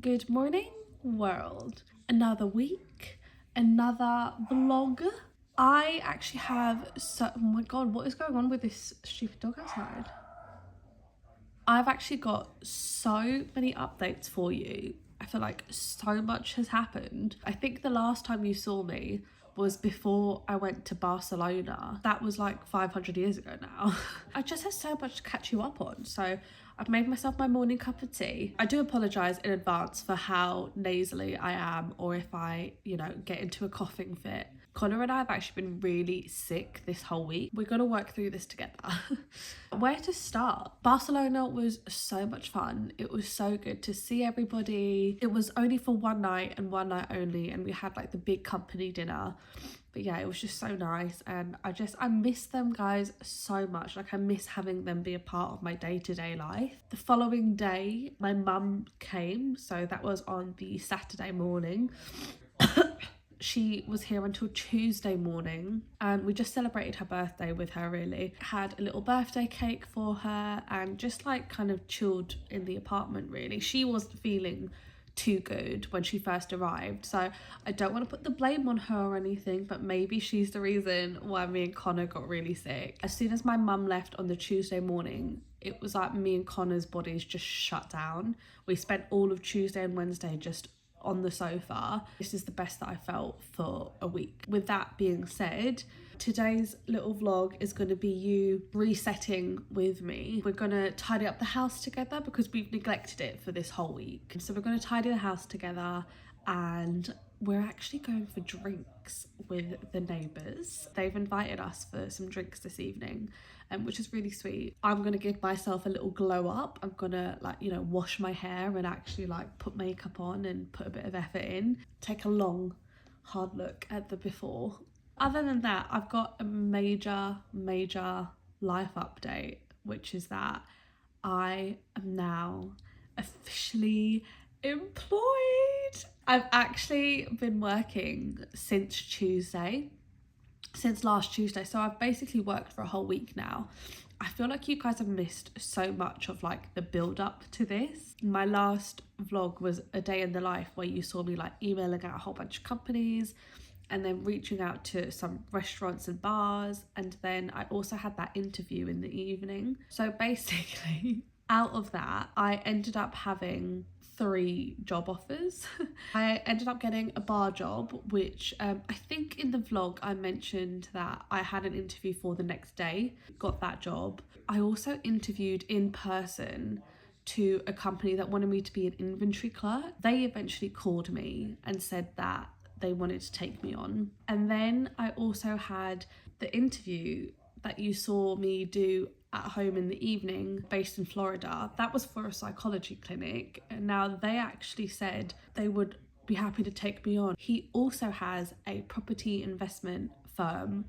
Good morning, world. Another week, another vlog. I actually have oh my god, what is going on with this stupid dog outside? I've actually got so many updates for you. I feel like so much has happened. I think the last time you saw me was before I went to Barcelona. That was like 500 years ago now. I just have so much to catch you up on. So I've made myself my morning cup of tea. I do apologise in advance for how nasally I am, or if I, get into a coughing fit. Connor and I have actually been really sick this whole week. We're gonna work through this together. Where to start? Barcelona was so much fun. It was so good to see everybody. It was only for one night and one night only, and we had like the big company dinner. But yeah, it was just so nice, and I miss them guys so much. Like, I miss having them be a part of my day-to-day life. The following day my mum came, so that was on the Saturday morning. She was here until Tuesday morning, and we just celebrated her birthday with her, really. Had a little birthday cake for her and just like kind of chilled in the apartment, really. She wasn't feeling too good when she first arrived, so I don't want to put the blame on her or anything, but maybe she's the reason why me and Connor got really sick. As soon as my mum left on the Tuesday morning, it was like me and Connor's bodies just shut down. We spent all of Tuesday and Wednesday just on the sofa. This is the best that I felt for a week. With that being said, today's little vlog is going to be you resetting with me. We're going to tidy up the house together because we've neglected it for this whole week. So we're going to tidy the house together, and we're actually going for drinks with the neighbours. They've invited us for some drinks this evening, which is really sweet. I'm gonna give myself a little glow up. I'm gonna wash my hair and actually like put makeup on and put a bit of effort in. Take a long, hard look at the before. Other than that, I've got a major life update, which is that I am now officially employed. I've actually been working since last Tuesday, so I've basically worked for a whole week now. I feel like you guys have missed so much of like the build up to this. My last vlog was a day in the life where you saw me like emailing out a whole bunch of companies and then reaching out to some restaurants and bars, and then I also had that interview in the evening. So basically out of that, I ended up having 3 job offers. I ended up getting a bar job, which I think in the vlog I mentioned that I had an interview for the next day. Got that job. I also interviewed in person to a company that wanted me to be an inventory clerk. They eventually called me and said that they wanted to take me on. And then I also had the interview that you saw me do at home in the evening, based in Florida. That was for a psychology clinic, and now they actually said they would be happy to take me on. He also has a property investment firm,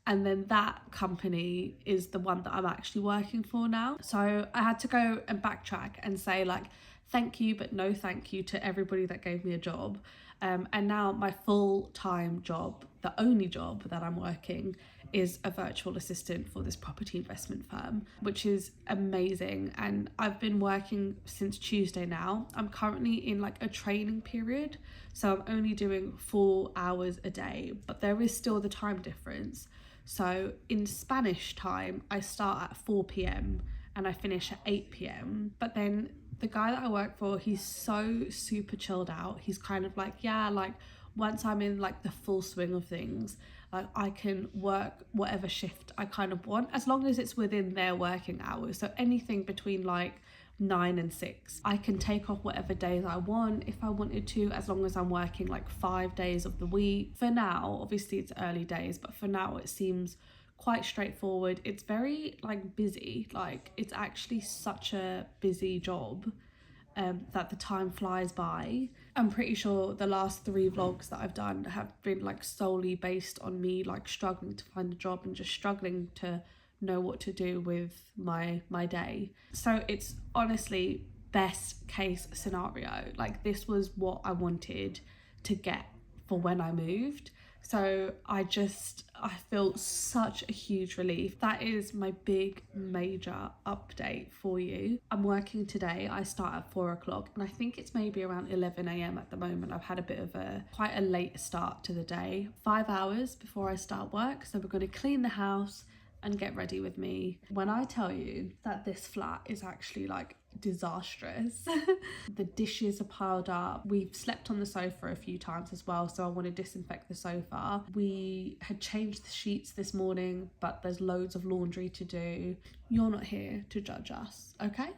and then that company is the one that I'm actually working for now. So I had to go and backtrack and say like thank you but no thank you to everybody that gave me a job. And now my full-time job, the only job that I'm working, is a virtual assistant for this property investment firm, which is amazing. And I've been working since Tuesday now. I'm currently in like a training period, so I'm only doing 4 hours a day, but there is still the time difference. So in Spanish time, I start at 4 p.m. and I finish at 8 p.m. But then the guy that I work for, he's so super chilled out. He's kind of like, yeah, like once I'm in like the full swing of things, like I can work whatever shift I kind of want, as long as it's within their working hours. So anything between like 9 and 6. I can take off whatever days I want if I wanted to, as long as I'm working like 5 days of the week. For now, obviously it's early days, but for now it seems quite straightforward. It's very like busy, like it's actually such a busy job that the time flies by. I'm pretty sure the last 3 vlogs that I've done have been like solely based on me like struggling to find a job and just struggling to know what to do with my day. So it's honestly best case scenario. Like this was what I wanted to get for when I moved. So I feel such a huge relief. That is my big major update for you. I'm working today. I start at 4 o'clock and I think it's maybe around 11 a.m. at the moment. I've had a bit of quite a late start to the day. 5 hours before I start work. So we're going to clean the house and get ready with me. When I tell you that this flat is actually like disastrous, the dishes are piled up. We've slept on the sofa a few times as well, so I want to disinfect the sofa. We had changed the sheets this morning, but there's loads of laundry to do. You're not here to judge us, okay?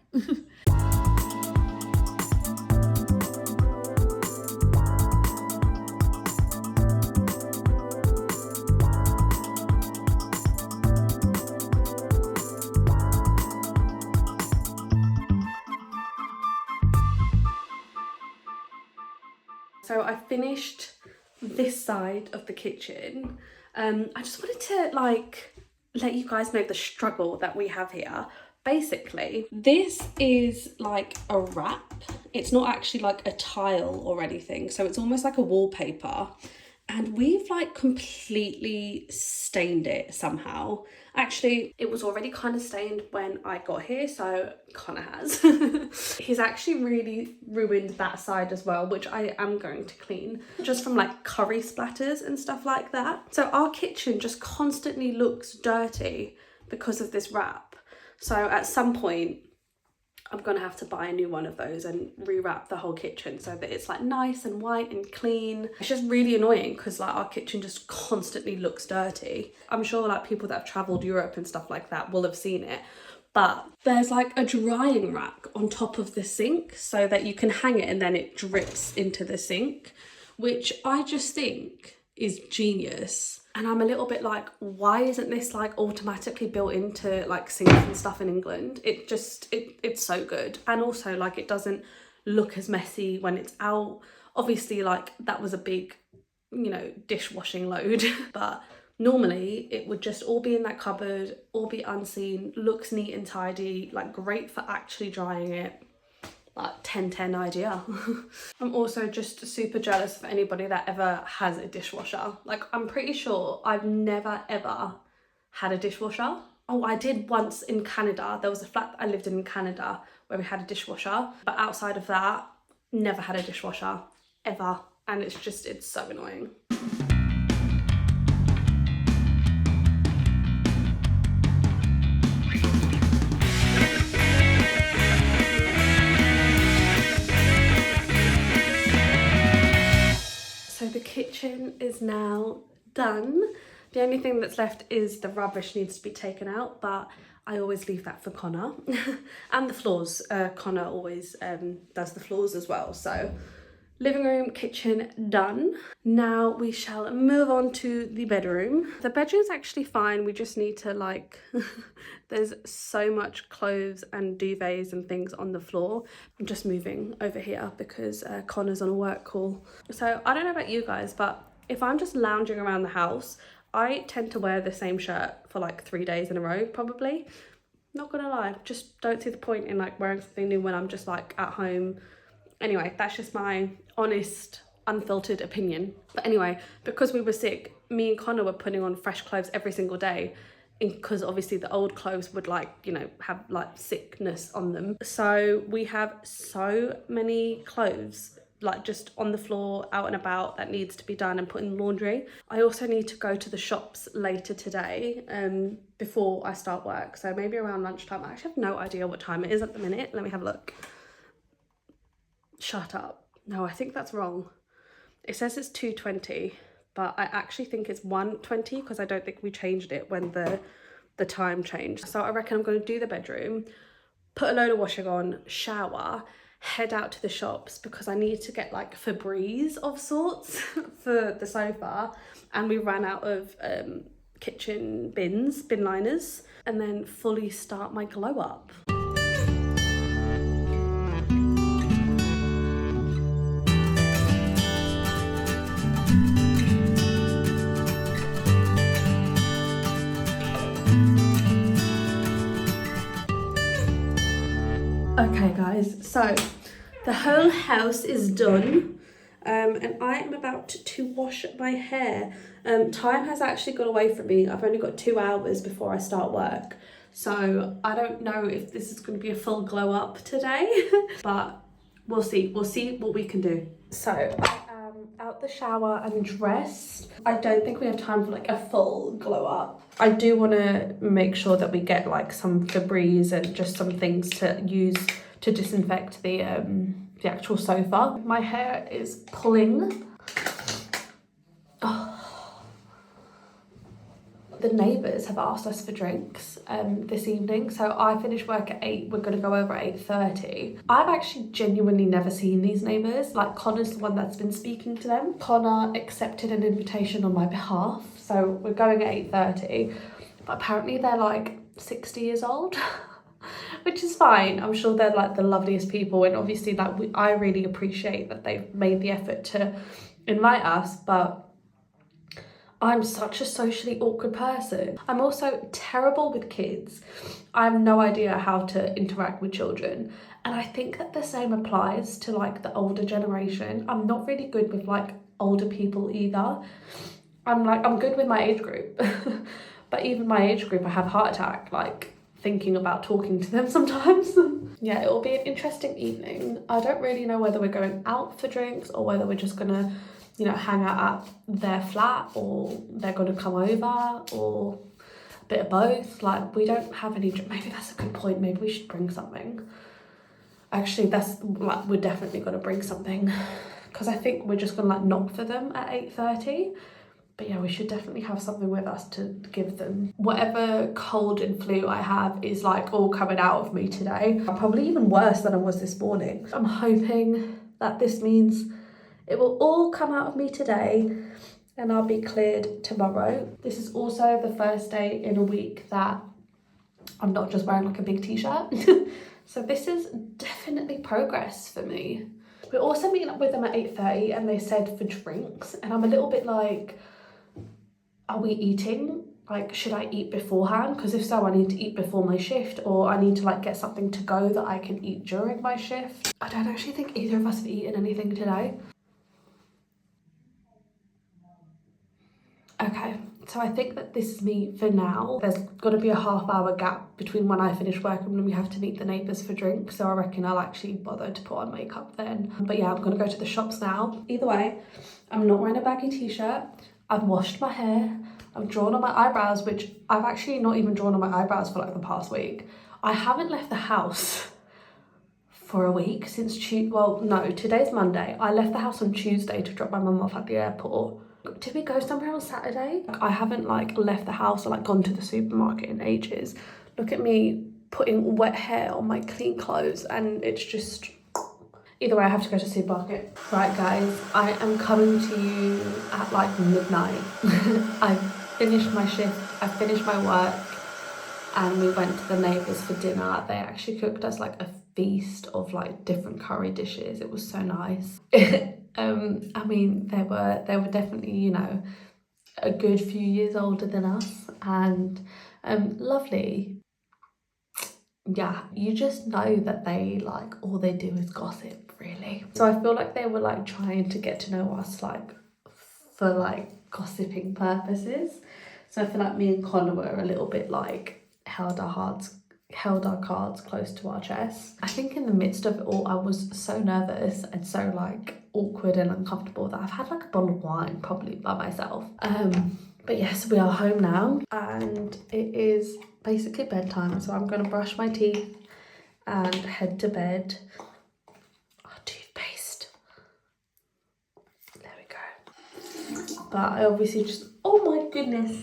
So I finished this side of the kitchen. I just wanted to like let you guys know the struggle that we have here. Basically, this is like a wrap. It's not actually like a tile or anything. So it's almost like a wallpaper. And we've like completely stained it somehow. Actually, it was already kind of stained when I got here, so Connor has. He's actually really ruined that side as well, which I am going to clean, just from like curry splatters and stuff like that. So our kitchen just constantly looks dirty because of this wrap. So at some point, I'm gonna have to buy a new one of those and rewrap the whole kitchen so that it's like nice and white and clean. It's just really annoying because like our kitchen just constantly looks dirty. I'm sure like people that have traveled Europe and stuff like that will have seen it, but there's like a drying rack on top of the sink so that you can hang it and then it drips into the sink, which I just think is genius. And I'm a little bit like, why isn't this like automatically built into like sinks and stuff in England? It's so good. And also like it doesn't look as messy when it's out. Obviously like that was a big, you know, dishwashing load, but normally it would just all be in that cupboard, all be unseen, looks neat and tidy, like great for actually drying it. Like 10/10 idea. I'm also just super jealous of anybody that ever has a dishwasher. Like I'm pretty sure I've never ever had a dishwasher. Oh, I did once in Canada. There was a flat that I lived in Canada where we had a dishwasher, but outside of that, never had a dishwasher ever. And it's so annoying. So the kitchen is now done. The only thing that's left is the rubbish needs to be taken out, but I always leave that for Connor. And the floors. Connor always does the floors as well. So living room, kitchen done. Now we shall move on to the bedroom. The bedroom's actually fine. We just need to like, there's so much clothes and duvets and things on the floor. I'm just moving over here because Connor's on a work call. So I don't know about you guys, but if I'm just lounging around the house, I tend to wear the same shirt for like 3 days in a row, probably. Not gonna lie, just don't see the point in like wearing something new when I'm just like at home. Anyway, that's just my honest, unfiltered opinion. But anyway, because we were sick, me and Connor were putting on fresh clothes every single day because obviously the old clothes would like, you know, have like sickness on them. So we have so many clothes like just on the floor, out and about, that needs to be done and put in laundry. I also need to go to the shops later today before I start work. So maybe around lunchtime. I actually have no idea what time it is at the minute. Let me have a look. Shut up. No, I think that's wrong. It says it's 2:20, but I actually think it's 1:20 because I don't think we changed it when the time changed. So I reckon I'm going to do the bedroom, put a load of washing on, shower, head out to the shops because I need to get like Febreze of sorts for the sofa, and we ran out of kitchen bin liners, and then fully start my glow up. Okay guys, so the whole house is done. And I am about to wash my hair. Time has actually gone away from me. I've only got 2 hours before I start work. So I don't know if this is going to be a full glow up today, but we'll see. We'll see what we can do. So I am out the shower and dressed. I don't think we have time for like a full glow up. I do want to make sure that we get like some Febreze and just some things to use to disinfect the actual sofa. My hair is pulling. Oh. The neighbours have asked us for drinks this evening, so I finish work at 8. We're going to go over at 8:30. I've actually genuinely never seen these neighbours. Like, Connor's the one that's been speaking to them. Connor accepted an invitation on my behalf, so we're going at 8:30. But apparently they're like 60 years old, which is fine. I'm sure they're like the loveliest people, and obviously like I really appreciate that they've made the effort to invite us, but I'm such a socially awkward person. I'm also terrible with kids. I have no idea how to interact with children. And I think that the same applies to like the older generation. I'm not really good with like older people either. I'm good with my age group. But even my age group, I have heart attack, like thinking about talking to them sometimes. Yeah, it will be an interesting evening. I don't really know whether we're going out for drinks or whether we're just gonna, you know, hang out at their flat, or they're going to come over, or a bit of both. Like, we don't have any, maybe that's a good point, maybe we should bring something. Actually, that's like, we're definitely going to bring something, because I think we're just going to like knock for them at 8:30. But yeah, we should definitely have something with us to give them. Whatever cold and flu I have is like all coming out of me today. I'm probably even worse than I was this morning. I'm hoping that this means it will all come out of me today and I'll be cleared tomorrow. This is also the first day in a week that I'm not just wearing like a big t-shirt. So this is definitely progress for me. We're also meeting up with them at 8:30 and they said for drinks, and I'm a little bit like, are we eating? Like, should I eat beforehand? Because if so, I need to eat before my shift, or I need to like get something to go that I can eat during my shift. I don't actually think either of us have eaten anything today. Okay, so I think that this is me for now. There's got to be a half-hour gap between when I finish work and when we have to meet the neighbours for drinks, so I reckon I'll actually bother to put on makeup then. But yeah, I'm gonna go to the shops now. Either way, I'm not wearing a baggy t-shirt. I've washed my hair. I've drawn on my eyebrows, which I've actually not even drawn on my eyebrows for like the past week. I haven't left the house for a week since well, no, today's Monday. I left the house on Tuesday to drop my mum off at the airport. Did we go somewhere on Saturday? I haven't like left the house or like gone to the supermarket in ages. Look at me putting wet hair on my clean clothes, and it's just, either way I have to go to the supermarket. Right guys, I am coming to you at like midnight. I've finished my shift, I finished my work, and we went to the neighbours for dinner. They actually cooked us like a feast of like different curry dishes. It was so nice. I mean, they were definitely, you know, a good few years older than us, and lovely. Yeah, you just know that they like, all they do is gossip, really. So I feel like they were like trying to get to know us like for like gossiping purposes. So I feel like me and Connor were a little bit like held our cards close to our chest. I think in the midst of it all, I was so nervous and so like awkward and uncomfortable that I've had like a bottle of wine probably by myself. But yes, we are home now and it is basically bedtime, so I'm gonna brush my teeth and head to bed. Oh, toothpaste. There we go. But I obviously just, oh my goodness.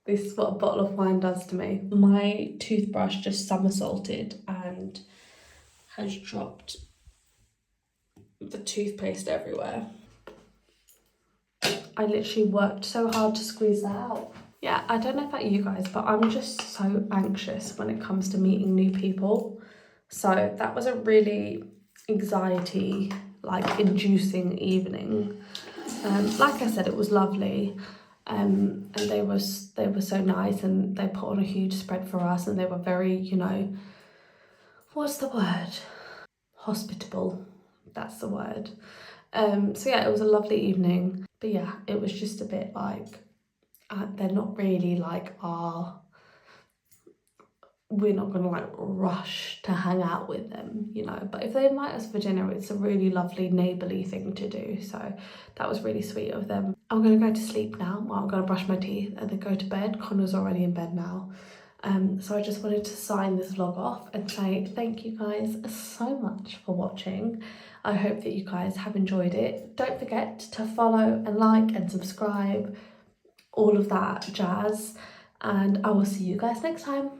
This is what a bottle of wine does to me. My toothbrush just somersaulted and has dropped the toothpaste everywhere. I literally worked so hard to squeeze that out. Yeah, I don't know about you guys, but I'm just so anxious when it comes to meeting new people. So that was a really anxiety, like inducing evening. Like I said, it was lovely. And they were so nice, and they put on a huge spread for us, and they were very, you know, what's the word? hospitable, that's the word. So yeah, it was a lovely evening, but yeah, it was just a bit like, they're not really like we're not gonna like rush to hang out with them, you know, but if they invite us for dinner, it's a really lovely neighbourly thing to do, so that was really sweet of them. I'm gonna go to sleep now. Well, I'm gonna brush my teeth and then go to bed. Connor's already in bed now. So I just wanted to sign this vlog off and say thank you guys so much for watching. I hope that you guys have enjoyed it. Don't forget to follow and like and subscribe, all of that jazz, and I will see you guys next time.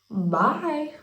Bye.